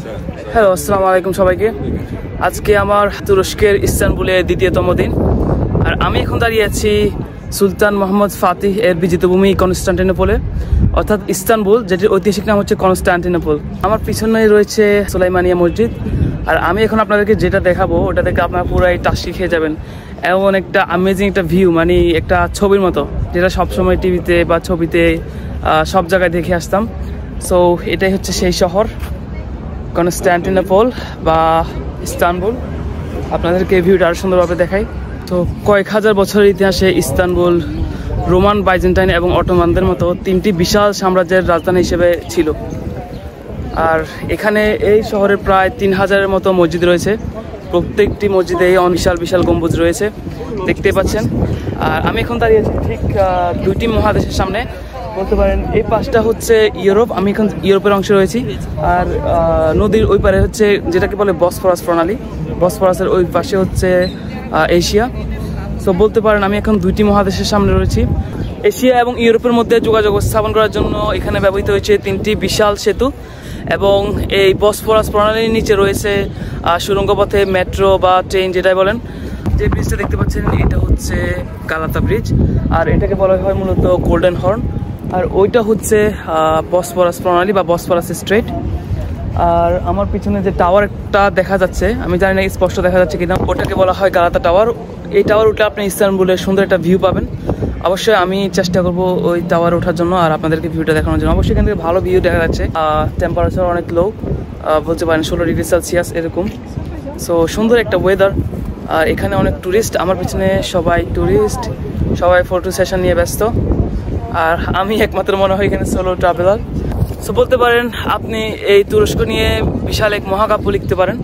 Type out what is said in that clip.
Hello, আসসালামু আলাইকুম সবাইকে। আজকে আমার তুরস্কের ইস্তানবুলে দ্বিতীয়তম দিন, আর আমি এখন দাঁড়িয়ে আছি সুলতান মোহাম্মদ ফাতিহ এর বিজিত ভূমি কনস্টান্টিনোপলে, অর্থাৎ ইস্তানবুল, যেটির ঐতিহাসিক নাম হচ্ছে কনস্টান্টিনোপল। আমার পিছনেই রয়েছে সুলাইমানিয়া মসজিদ, আর আমি এখন আপনাদেরকে যেটা দেখাবো ওটা দেখে আপনারা পুরাই টাসকি খেয়ে যাবেন। এমন একটা অ্যামেজিং একটা ভিউ, মানে একটা ছবির মতো, যেটা সবসময় টিভিতে বা ছবিতে সব জায়গায় দেখে আসতাম। সো এটাই হচ্ছে সেই শহর কনস্টান্টিনোপল বা ইস্তানবুল। আপনাদেরকে এই ভিউটা আরও সুন্দরভাবে দেখাই। তো কয়েক হাজার বছরের ইতিহাসে ইস্তানবুল রোমান, বাইজেন্টাইন এবং অটোমানদের মতো তিনটি বিশাল সাম্রাজ্যের রাজধানী হিসেবে ছিল। আর এখানে এই শহরে প্রায় 3000-এর মতো মসজিদ রয়েছে। প্রত্যেকটি মসজিদে বিশাল বিশাল গম্বুজ রয়েছে, দেখতেই পাচ্ছেন। আর আমি এখন দাঁড়িয়েছি ঠিক দুইটি মহাদেশের সামনে বলতে পারেন। এই পাশটা হচ্ছে ইউরোপ, আমি এখন ইউরোপের অংশে রয়েছি। আর নদীর ওই পারে হচ্ছে যেটাকে বলে বসফরাস প্রণালী, বসফরাসের ওই পাশে হচ্ছে এশিয়া। সো বলতে পারেন আমি এখন দুইটি মহাদেশের সামনে রয়েছি। এশিয়া এবং ইউরোপের মধ্যে যোগাযোগ স্থাপন করার জন্য এখানে ব্যবহৃত হয়েছে তিনটি বিশাল সেতু, এবং এই বসফরাস প্রণালীর নিচে রয়েছে সুড়ঙ্গ পথে মেট্রো বা ট্রেন যেটাই বলেন। যে ব্রিজটা দেখতে পাচ্ছেন এটা হচ্ছে গালাতা ব্রিজ, আর এটাকে বলা হয় মূলত গোল্ডেন হর্ন। আর ওইটা হচ্ছে বসফরাস প্রণালী বা বসফরাস স্ট্রেট। আর আমার পিছনে যে টাওয়ারটা দেখা যাচ্ছে, আমি জানি না স্পষ্ট দেখা যাচ্ছে কিনা, ওটাকে বলা হয় গালাতা টাওয়ার। এই টাওয়ার উঠলে আপনি ইস্তানবুলের সুন্দর একটা ভিউ পাবেন। অবশ্যই আমি চেষ্টা করব ওই টাওয়ার ওঠার জন্য আর আপনাদেরকে ভিউটা দেখানোর জন্য। অবশ্যই এখান থেকে ভালো ভিউ দেখা যাচ্ছে। টেম্পারেচার অনেক লো, বলতে পারেন 16 ডিগ্রি সেলসিয়াস এরকম। সো সুন্দর একটা ওয়েদার। আর এখানে অনেক ট্যুরিস্ট, আমার পিছনে সবাই ট্যুরিস্ট, সবাই ফটো সেশন নিয়ে ব্যস্ত। আর আমি একমাত্র মনে হয় এখানে সোলো ট্রাভেলার। সো বলতে পারেন আপনি এই তুরস্ক নিয়ে বিশাল এক মহাকাব্য লিখতে পারেন।